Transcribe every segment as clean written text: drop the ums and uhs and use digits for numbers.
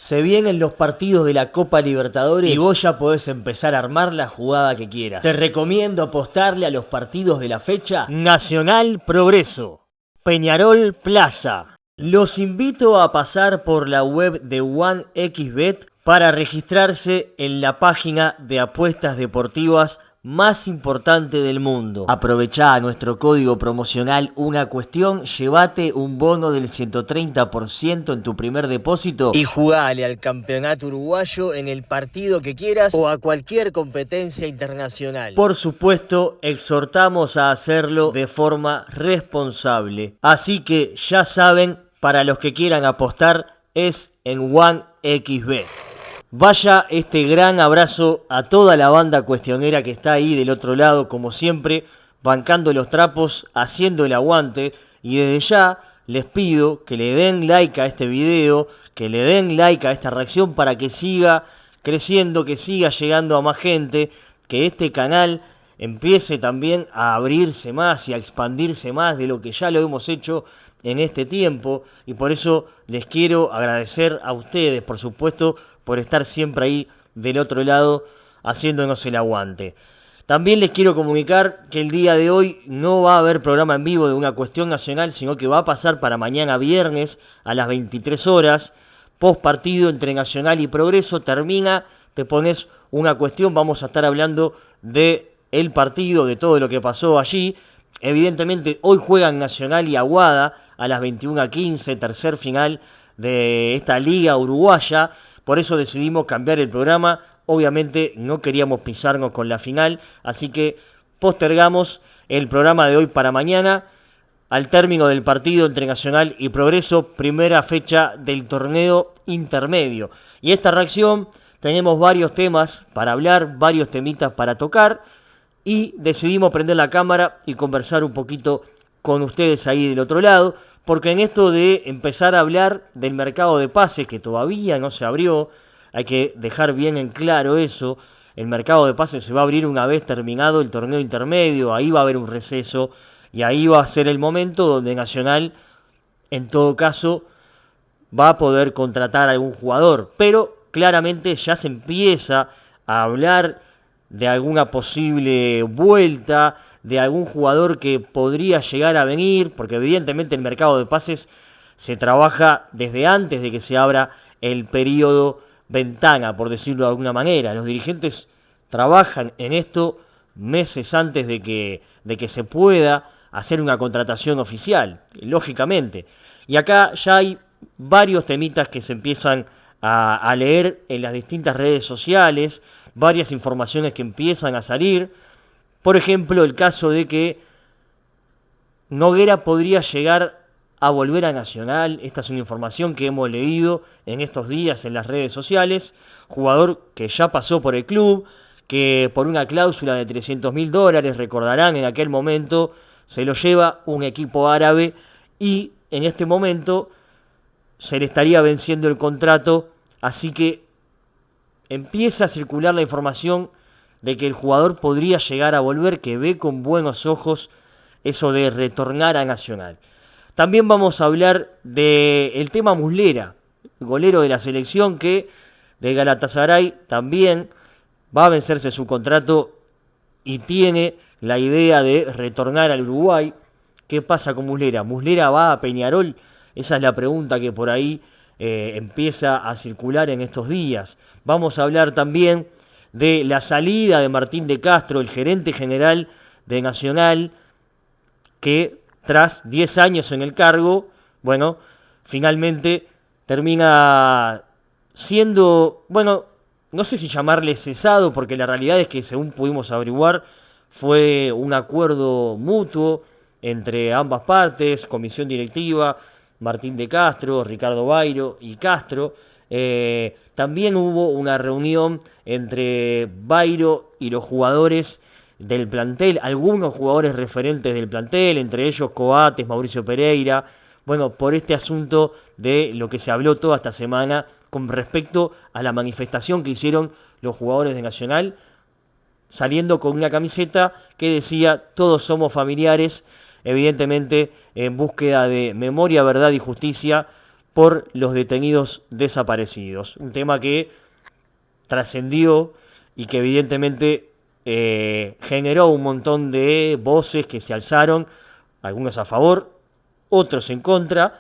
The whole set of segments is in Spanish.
Se vienen los partidos de la Copa Libertadores y vos ya podés empezar a armar la jugada que quieras. Te recomiendo apostarle a los partidos de la fecha Nacional Progreso, Peñarol Plaza. Los invito a pasar por la web de OneXBet para registrarse en la página de apuestas deportivas más importante del mundo. Aprovechá nuestro código promocional Una Cuestión, llévate un bono del 130% en tu primer depósito y jugale al campeonato uruguayo en el partido que quieras o a cualquier competencia internacional. Por supuesto, exhortamos a hacerlo de forma responsable. Así que ya saben, para los que quieran apostar es en OneXBet. Vaya este gran abrazo a toda la banda cuestionera que está ahí del otro lado, como siempre, bancando los trapos, haciendo el aguante. Y desde ya les pido que le den like a este video, que le den like a esta reacción para que siga creciendo, que siga llegando a más gente, que este canal empiece también a abrirse más y a expandirse más de lo que ya lo hemos hecho en este tiempo. Y por eso les quiero agradecer a ustedes, por supuesto, por estar siempre ahí del otro lado haciéndonos el aguante. También les quiero comunicar que el día de hoy no va a haber programa en vivo de Una Cuestión Nacional, sino que va a pasar para mañana viernes a las 23 horas, post partido entre Nacional y Progreso. Termina, te pones Una Cuestión, vamos a estar hablando de el partido, de todo lo que pasó allí. Evidentemente hoy juegan Nacional y Aguada a las 21:15, tercer final de esta liga uruguaya. Por eso decidimos cambiar el programa. Obviamente no queríamos pisarnos con la final, así que postergamos el programa de hoy para mañana, al término del partido entre Nacional y Progreso, primera fecha del torneo intermedio. Y esta reacción, tenemos varios temas para hablar, varios temitas para tocar, y decidimos prender la cámara y conversar un poquito con ustedes ahí del otro lado, porque en esto de empezar a hablar del mercado de pases, que todavía no se abrió, hay que dejar bien en claro eso, el mercado de pases se va a abrir una vez terminado el torneo intermedio, ahí va a haber un receso, y ahí va a ser el momento donde Nacional, en todo caso, va a poder contratar a algún jugador, pero claramente ya se empieza a hablar de alguna posible vuelta, de algún jugador que podría llegar a venir, porque evidentemente el mercado de pases se trabaja desde antes de que se abra el periodo ventana, por decirlo de alguna manera. Los dirigentes trabajan en esto meses antes de que se pueda hacer una contratación oficial, lógicamente. Y acá ya hay varios temitas que se empiezan a leer en las distintas redes sociales, varias informaciones que empiezan a salir. Por ejemplo, el caso de que Noguera podría llegar a volver a Nacional. Esta es una información que hemos leído en estos días en las redes sociales. Jugador que ya pasó por el club, que por una cláusula de $300.000, recordarán, en aquel momento se lo lleva un equipo árabe y en este momento se le estaría venciendo el contrato, así que empieza a circular la información de que el jugador podría llegar a volver, que ve con buenos ojos eso de retornar a Nacional. También vamos a hablar del tema Muslera, golero de la selección que de Galatasaray también va a vencerse su contrato y tiene la idea de retornar al Uruguay. ¿Qué pasa con Muslera? ¿Muslera va a Peñarol? Esa es la pregunta que por ahí empieza a circular en estos días. Vamos a hablar también de la salida de Martín de Castro, el gerente general de Nacional, que tras 10 años en el cargo, bueno, finalmente termina siendo, bueno, no sé si llamarle cesado, porque la realidad es que según pudimos averiguar, fue un acuerdo mutuo entre ambas partes, comisión directiva, Martín de Castro, Ricardo Bairo y Castro. También hubo una reunión entre Bairo y los jugadores del plantel, algunos jugadores referentes del plantel, entre ellos Coates, Mauricio Pereira, bueno, por este asunto de lo que se habló toda esta semana con respecto a la manifestación que hicieron los jugadores de Nacional, saliendo con una camiseta que decía todos somos familiares, evidentemente en búsqueda de memoria, verdad y justicia por los detenidos desaparecidos. Un tema que trascendió y que evidentemente generó un montón de voces que se alzaron, algunos a favor, otros en contra.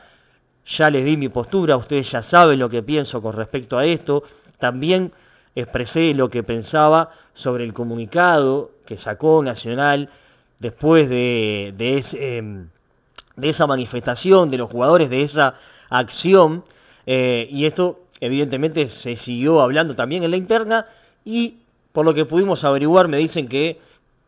Ya les di mi postura, ustedes ya saben lo que pienso con respecto a esto. También expresé lo que pensaba sobre el comunicado que sacó Nacional después de esa manifestación de los jugadores, de esa acción. Y esto evidentemente se siguió hablando también en la interna y por lo que pudimos averiguar me dicen que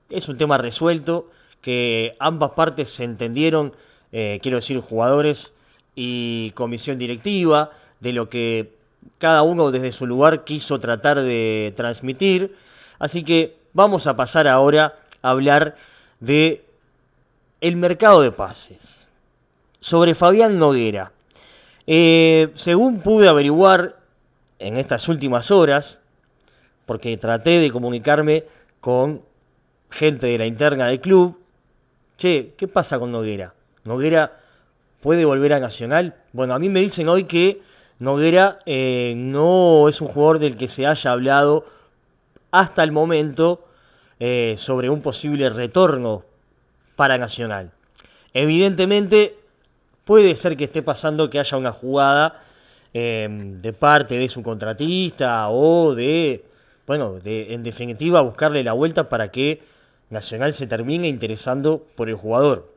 es un tema resuelto, que ambas partes se entendieron, quiero decir jugadores y comisión directiva, de lo que cada uno desde su lugar quiso tratar de transmitir. Así que vamos a pasar ahora a hablar de el mercado de pases. Sobre Fabián Noguera. Según pude averiguar en estas últimas horas, porque traté de comunicarme con gente de la interna del club, che, ¿qué pasa con Noguera? ¿Noguera puede volver a Nacional? Bueno, a mí me dicen hoy que Noguera no es un jugador del que se haya hablado hasta el momento sobre un posible retorno para Nacional. Evidentemente puede ser que esté pasando que haya una jugada de parte de su contratista o en definitiva buscarle la vuelta para que Nacional se termine interesando por el jugador.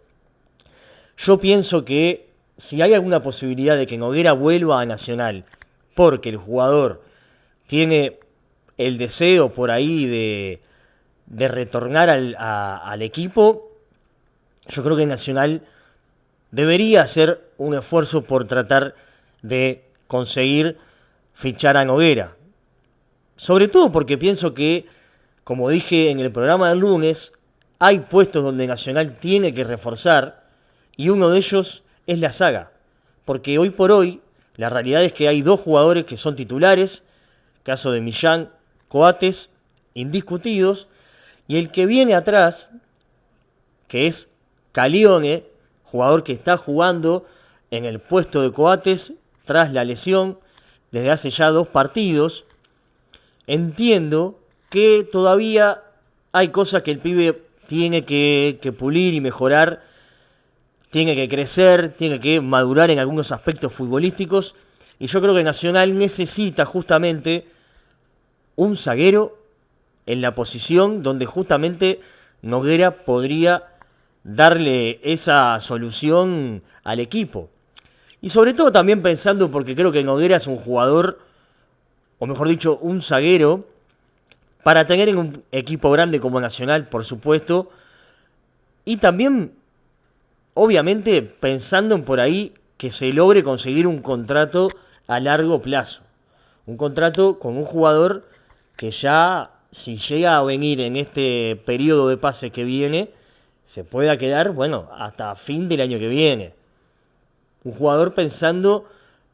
Yo pienso que si hay alguna posibilidad de que Noguera vuelva a Nacional porque el jugador tiene el deseo por ahí de retornar al equipo, yo creo que Nacional debería hacer un esfuerzo por tratar de conseguir fichar a Noguera. Sobre todo porque pienso que, como dije en el programa del lunes, hay puestos donde Nacional tiene que reforzar y uno de ellos es la zaga. Porque hoy por hoy la realidad es que hay dos jugadores que son titulares, caso de Millán, Coates, indiscutidos, y el que viene atrás, que es Calione, jugador que está jugando en el puesto de Coates tras la lesión desde hace ya 2 partidos. Entiendo que todavía hay cosas que el pibe tiene que pulir y mejorar, tiene que crecer, tiene que madurar en algunos aspectos futbolísticos, y yo creo que Nacional necesita justamente un zaguero en la posición donde justamente Noguera podría darle esa solución al equipo. Y sobre todo también pensando, porque creo que Noguera es un jugador, o mejor dicho, un zaguero, para tener en un equipo grande como Nacional, por supuesto, y también, obviamente, pensando en por ahí que se logre conseguir un contrato a largo plazo. Un contrato con un jugador que ya, si llega a venir en este periodo de pase que viene, se pueda quedar, hasta fin del año que viene. Un jugador pensando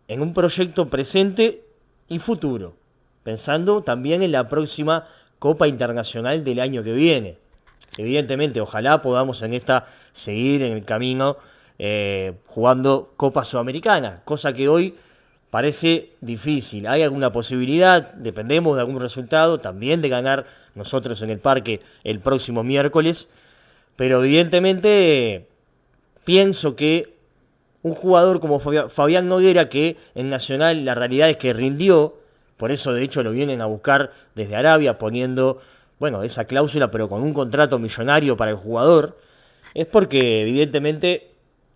en un proyecto presente y futuro. Pensando también en la próxima Copa Internacional del año que viene. Evidentemente, ojalá podamos en esta seguir en el camino jugando Copa Sudamericana, cosa que hoy parece difícil. Hay alguna posibilidad, dependemos de algún resultado, también de ganar nosotros en el Parque el próximo miércoles, pero evidentemente pienso que un jugador como Fabián Noguera, que en Nacional la realidad es que rindió, por eso de hecho lo vienen a buscar desde Arabia poniendo, esa cláusula, pero con un contrato millonario para el jugador, es porque evidentemente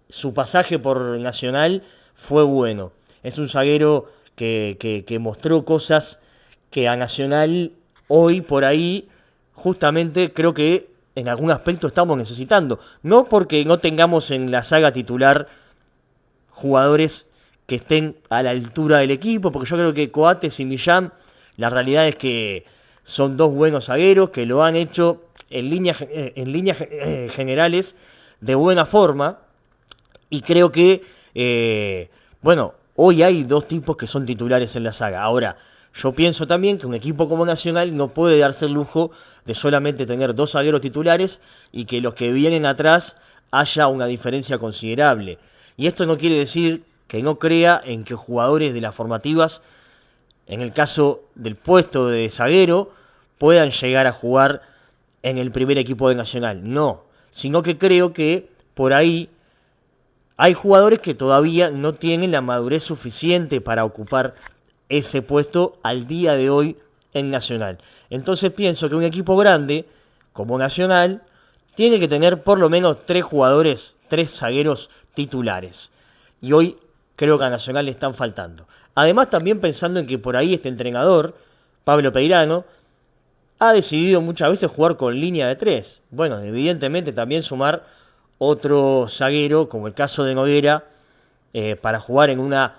su pasaje por Nacional fue bueno. Es un zaguero que mostró cosas que a Nacional hoy por ahí justamente creo que en algún aspecto estamos necesitando. No porque no tengamos en la saga titular jugadores que estén a la altura del equipo, porque yo creo que Coates y Millán, la realidad es que son dos buenos zagueros que lo han hecho en líneas generales de buena forma, y creo que, hoy hay dos tipos que son titulares en la saga. Ahora, yo pienso también que un equipo como Nacional no puede darse el lujo de solamente tener 2 zagueros titulares y que los que vienen atrás haya una diferencia considerable. Y esto no quiere decir que no crea en que jugadores de las formativas, en el caso del puesto de zaguero, puedan llegar a jugar en el primer equipo de Nacional. No, sino que creo que por ahí hay jugadores que todavía no tienen la madurez suficiente para ocupar ese puesto al día de hoy en Nacional. Entonces pienso que un equipo grande como Nacional tiene que tener por lo menos 3 jugadores, 3 zagueros titulares. Y hoy creo que a Nacional le están faltando. Además, también pensando en que por ahí este entrenador, Pablo Peirano, ha decidido muchas veces jugar con línea de 3. Bueno, evidentemente también sumar otro zaguero, como el caso de Noguera, para jugar en una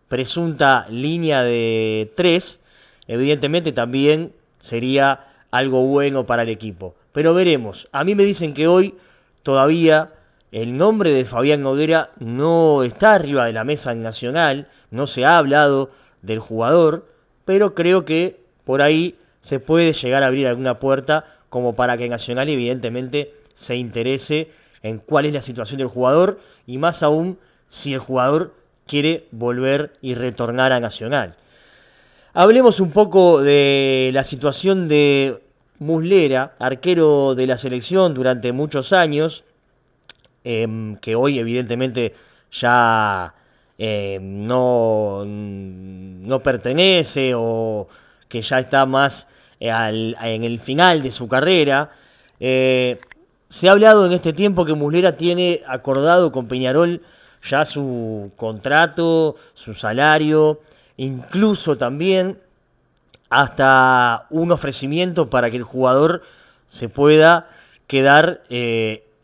presunta línea de 3, evidentemente también sería algo bueno para el equipo. Pero veremos. A mí me dicen que hoy todavía el nombre de Fabián Noguera no está arriba de la mesa en Nacional, no se ha hablado del jugador, pero creo que por ahí se puede llegar a abrir alguna puerta como para que Nacional evidentemente se interese en cuál es la situación del jugador y más aún si el jugador quiere volver y retornar a Nacional. Hablemos un poco de la situación de Muslera, arquero de la selección durante muchos años, que hoy evidentemente ya no pertenece o que ya está más en el final de su carrera. Se ha hablado en este tiempo que Muslera tiene acordado con Peñarol ya su contrato, su salario, incluso también hasta un ofrecimiento para que el jugador se pueda quedar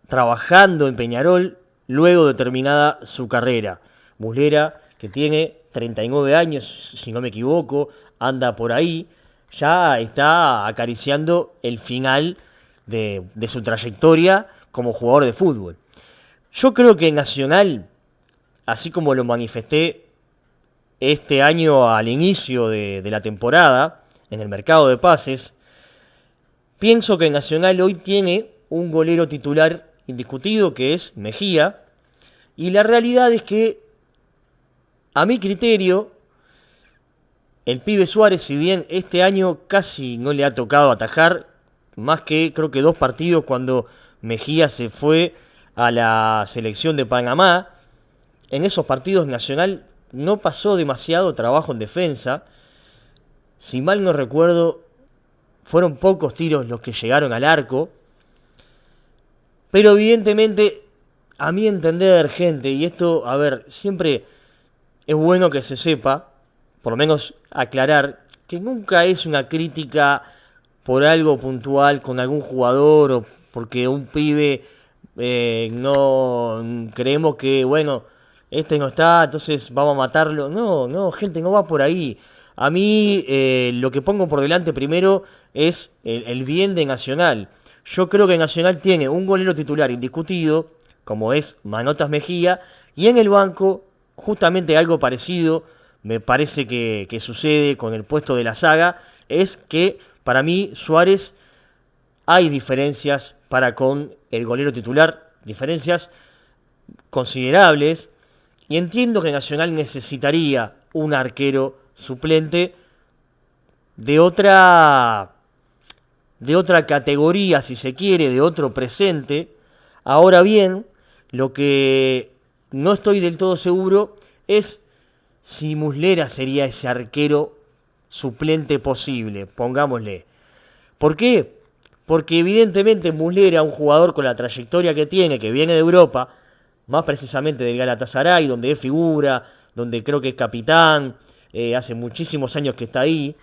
trabajando en Peñarol luego de terminada su carrera. Muslera, que tiene 39 años, si no me equivoco, anda por ahí, ya está acariciando el final de su trayectoria como jugador de fútbol. Yo creo que Nacional, así como lo manifesté este año al inicio de la temporada, en el mercado de pases, pienso que Nacional hoy tiene un golero titular indiscutido que es Mejía, y la realidad es que, a mi criterio, el pibe Suárez, si bien este año casi no le ha tocado atajar, más que creo que 2 partidos cuando Mejía se fue a la selección de Panamá, en esos partidos Nacional no pasó demasiado trabajo en defensa. Si mal no recuerdo, fueron pocos tiros los que llegaron al arco. Pero evidentemente, a mi entender, gente, y esto, a ver, siempre es bueno que se sepa, por lo menos aclarar, que nunca es una crítica por algo puntual con algún jugador o porque un pibe no creemos que, bueno, este no está, entonces vamos a matarlo. No, no, gente, no va por ahí. A mí lo que pongo por delante primero es el bien de Nacional. Yo creo que Nacional tiene un golero titular indiscutido, como es Manotas Mejía, y en el banco justamente algo parecido me parece que sucede con el puesto de la saga, es que para mí Suárez hay diferencias para con el golero titular, diferencias considerables, y entiendo que Nacional necesitaría un arquero suplente de otra categoría, si se quiere, de otro presente. Ahora bien, lo que no estoy del todo seguro es si Muslera sería ese arquero suplente posible, pongámosle. ¿Por qué? Porque evidentemente Muslera, un jugador con la trayectoria que tiene, que viene de Europa, más precisamente del Galatasaray, donde es figura, donde creo que es capitán, hace muchísimos años que está ahí,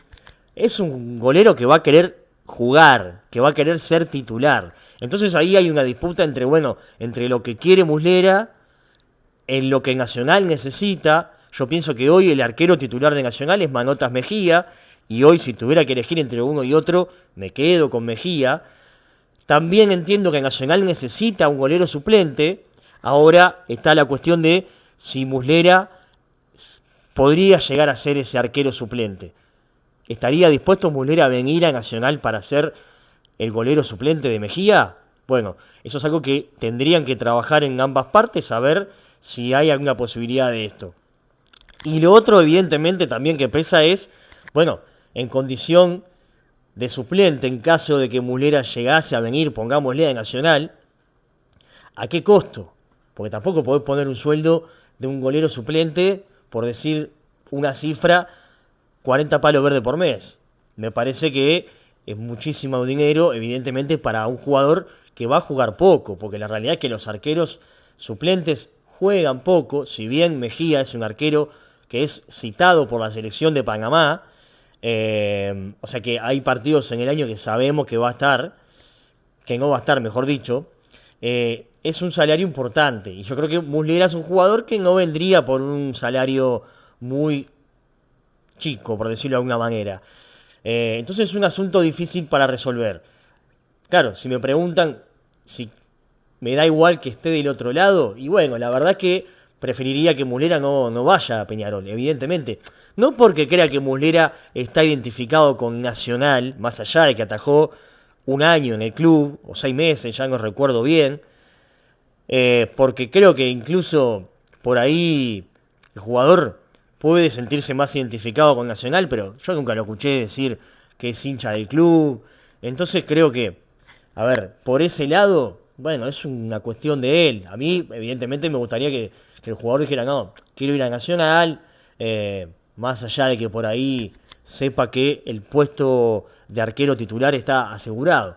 es un golero que va a querer jugar, que va a querer ser titular. Entonces ahí hay una disputa entre lo que quiere Muslera, en lo que Nacional necesita. Yo pienso que hoy el arquero titular de Nacional es Manotas Mejía, y hoy si tuviera que elegir entre uno y otro, me quedo con Mejía. También entiendo que Nacional necesita un golero suplente. Ahora está la cuestión de si Muslera podría llegar a ser ese arquero suplente. ¿Estaría dispuesto Muslera a venir a Nacional para ser el golero suplente de Mejía? Bueno, eso es algo que tendrían que trabajar en ambas partes, a ver si hay alguna posibilidad de esto. Y lo otro, evidentemente, también que pesa es, bueno, en condición de suplente, en caso de que Muslera llegase a venir, pongámosle, a Nacional, ¿a qué costo? Porque tampoco podés poner un sueldo de un golero suplente, por decir una cifra, 40 palos verdes por mes. Me parece que es muchísimo dinero, evidentemente, para un jugador que va a jugar poco, porque la realidad es que los arqueros suplentes juegan poco, si bien Mejía es un arquero que es citado por la selección de Panamá, o sea que hay partidos en el año que sabemos que va a estar, que no va a estar, mejor dicho, es un salario importante. Y yo creo que Muslera es un jugador que no vendría por un salario muy chico, por decirlo de alguna manera. Entonces es un asunto difícil para resolver. Claro, si me preguntan si me da igual que esté del otro lado, y bueno, la verdad es que preferiría que Muslera no vaya a Peñarol, evidentemente. No porque crea que Muslera está identificado con Nacional, más allá de que atajó un año en el club, o 6 meses, ya no recuerdo bien, porque creo que incluso por ahí el jugador puede sentirse más identificado con Nacional, pero yo nunca lo escuché decir que es hincha del club. Entonces creo que, a ver, por ese lado, bueno, es una cuestión de él. A mí, evidentemente, me gustaría que el jugador dijera, no, quiero ir a Nacional, más allá de que por ahí sepa que el puesto de arquero titular está asegurado.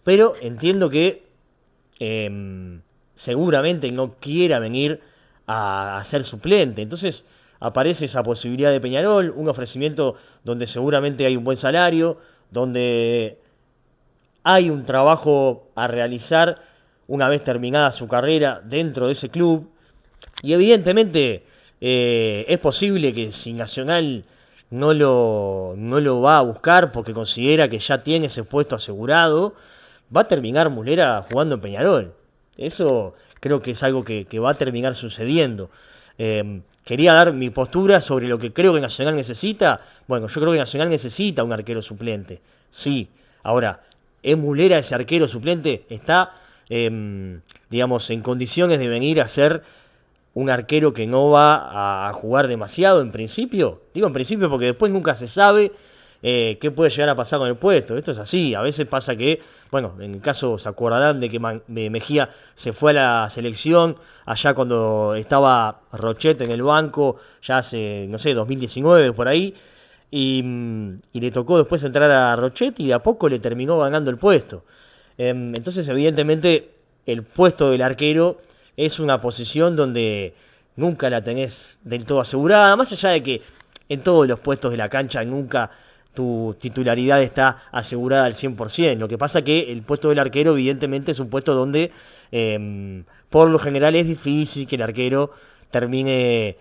Pero entiendo que seguramente no quiera venir a ser suplente. Entonces aparece esa posibilidad de Peñarol, un ofrecimiento donde seguramente hay un buen salario, donde hay un trabajo a realizar una vez terminada su carrera dentro de ese club. Y evidentemente es posible que si Nacional no lo va a buscar porque considera que ya tiene ese puesto asegurado, va a terminar Muslera jugando en Peñarol. Eso creo que es algo que va a terminar sucediendo. Quería dar mi postura sobre lo que creo que Nacional necesita. Bueno, yo creo que Nacional necesita un arquero suplente. Sí. Ahora, ¿es Muslera ese arquero suplente? ¿Está, digamos, en condiciones de venir a ser un arquero que no va a jugar demasiado en principio? Digo en principio porque después nunca se sabe qué puede llegar a pasar con el puesto. Esto es así. A veces pasa que, bueno, en el caso se acordarán de que Mejía se fue a la selección allá cuando estaba Rochet en el banco, ya hace, no sé, 2019 por ahí. Y le tocó después entrar a Rochet y de a poco le terminó ganando el puesto. Entonces, evidentemente, el puesto del arquero es una posición donde nunca la tenés del todo asegurada, más allá de que en todos los puestos de la cancha nunca tu titularidad está asegurada al 100%. Lo que pasa que el puesto del arquero evidentemente es un puesto donde por lo general es difícil que el arquero termine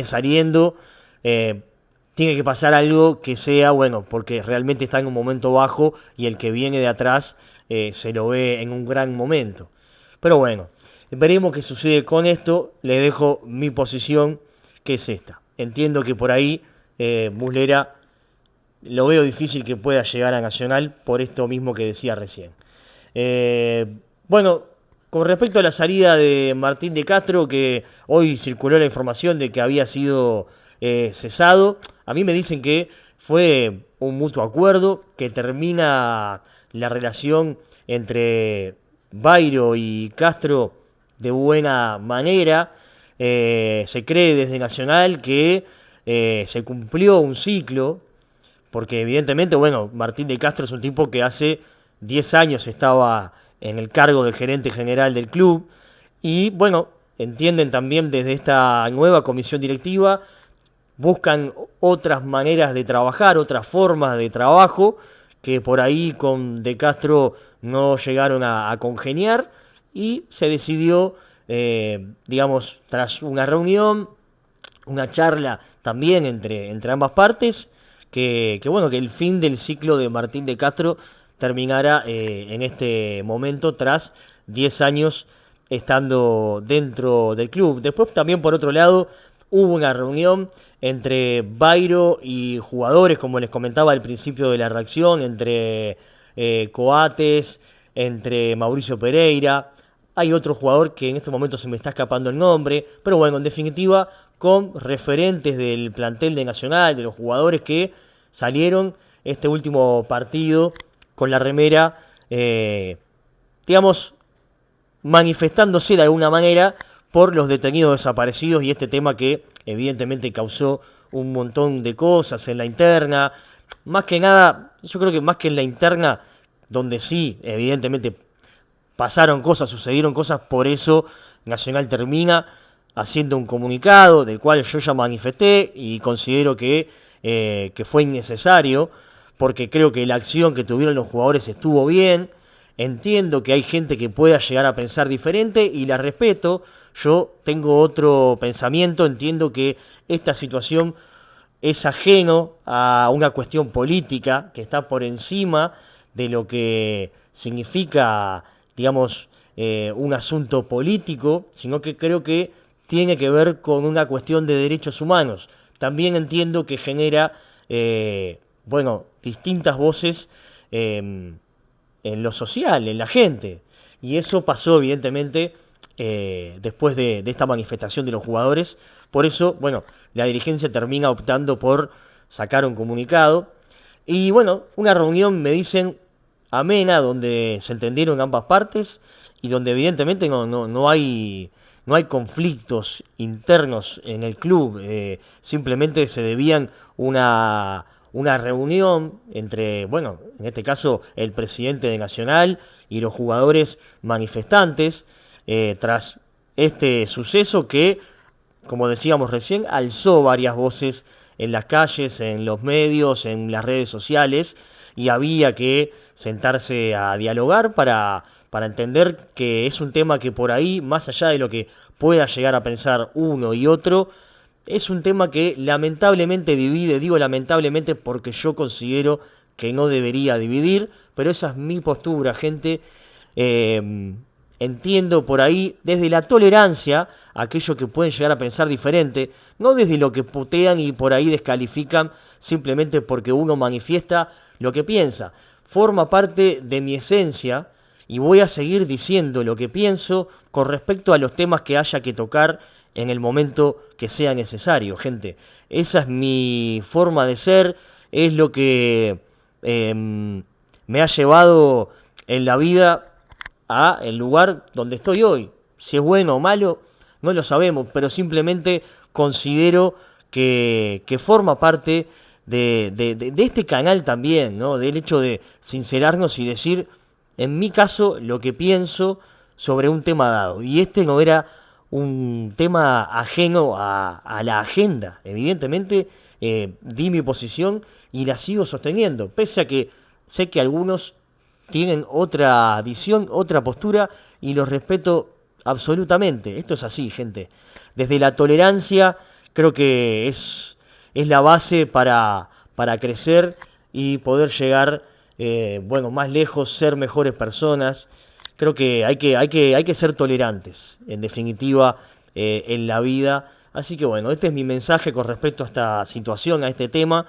saliendo. Tiene que pasar algo que sea, bueno, porque realmente está en un momento bajo y el que viene de atrás se lo ve en un gran momento. Pero bueno, veremos qué sucede con esto. Le dejo mi posición, que es esta. Entiendo que por ahí Muslera lo veo difícil que pueda llegar a Nacional por esto mismo que decía recién. Bueno, con respecto a la salida de Martín de Castro, que hoy circuló la información de que había sido cesado, a mí me dicen que fue un mutuo acuerdo, que termina la relación entre Bairo y Castro de buena manera. Se cree desde Nacional que se cumplió un ciclo, porque evidentemente, bueno, Martín de Castro es un tipo que hace 10 años estaba en el cargo del gerente general del club, y bueno, entienden también desde esta nueva comisión directiva, buscan otras maneras de trabajar, otras formas de trabajo, que por ahí con De Castro no llegaron a congeniar, y se decidió, digamos, tras una reunión, una charla también entre ambas partes, bueno, que el fin del ciclo de Martín de Castro terminara en este momento tras 10 años estando dentro del club. Después también, por otro lado, hubo una reunión entre Bairo y jugadores, como les comentaba al principio de la reacción, entre Coates, entre Mauricio Pereira. Hay otro jugador que en este momento se me está escapando el nombre, pero bueno, en definitiva, con referentes del plantel de Nacional, de los jugadores que salieron este último partido con la remera, digamos, manifestándose de alguna manera por los detenidos desaparecidos y este tema que evidentemente causó un montón de cosas en la interna. Más que nada, yo creo que más que en la interna, donde sí, evidentemente pasaron cosas, sucedieron cosas, por eso Nacional termina haciendo un comunicado del cual yo ya manifesté y considero que fue innecesario, porque creo que la acción que tuvieron los jugadores estuvo bien. Entiendo que hay gente que pueda llegar a pensar diferente y la respeto. Yo tengo otro pensamiento, entiendo que esta situación es ajeno a una cuestión política que está por encima de lo que significa, digamos, un asunto político, sino que creo que tiene que ver con una cuestión de derechos humanos. También entiendo que genera, distintas voces en lo social, en la gente. Y eso pasó, evidentemente, después de esta manifestación de los jugadores. Por eso, la dirigencia termina optando por sacar un comunicado. Y una reunión, me dicen, amena, donde se entendieron ambas partes y donde evidentemente no hay conflictos internos en el club. Simplemente se debían una reunión entre, en este caso, el presidente de Nacional y los jugadores manifestantes, tras este suceso que, como decíamos recién, alzó varias voces en las calles, en los medios, en las redes sociales, y había que sentarse a dialogar para entender que es un tema que por ahí, más allá de lo que pueda llegar a pensar uno y otro, es un tema que lamentablemente divide. Digo lamentablemente porque yo considero que no debería dividir, pero esa es mi postura, gente. Entiendo por ahí desde la tolerancia a aquellos que pueden llegar a pensar diferente, no desde lo que putean y por ahí descalifican simplemente porque uno manifiesta lo que piensa. Forma parte de mi esencia y voy a seguir diciendo lo que pienso con respecto a los temas que haya que tocar en el momento que sea necesario, gente. Esa es mi forma de ser, es lo que me ha llevado en la vida a el lugar donde estoy hoy. Si es bueno o malo, no lo sabemos, pero simplemente considero que forma parte de este canal también, ¿no? Del hecho de sincerarnos y decir, en mi caso, lo que pienso sobre un tema dado. Y este no era un tema ajeno a la agenda. Evidentemente, di mi posición y la sigo sosteniendo, pese a que sé que algunos tienen otra visión, otra postura, y los respeto absolutamente. Esto es así, gente. Desde la tolerancia creo que es la base para crecer y poder llegar más lejos, ser mejores personas. Creo que hay que ser tolerantes, en definitiva, en la vida. Así que este es mi mensaje con respecto a esta situación, a este tema.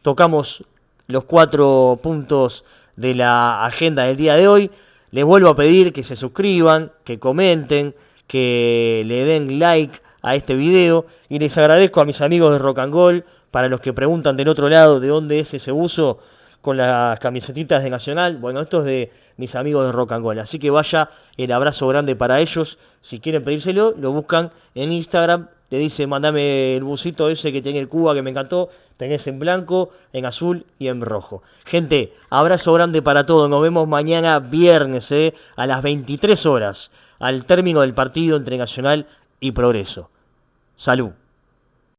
Tocamos los 4 puntos de la agenda del día de hoy. Les vuelvo a pedir que se suscriban, que comenten, que le den like a este video. Y les agradezco a mis amigos de Rock and Gold, para los que preguntan del otro lado de dónde es ese buzo con las camisetitas de Nacional. Esto es de mis amigos de Rock and Gold. Así que vaya el abrazo grande para ellos. Si quieren pedírselo, lo buscan en Instagram. Le dice, mandame el busito ese que tiene el Cuba que me encantó. Tenés en blanco, en azul y en rojo. Gente, abrazo grande para todos. Nos vemos mañana viernes, a las 23 horas, al término del partido entre Nacional y Progreso. Salud.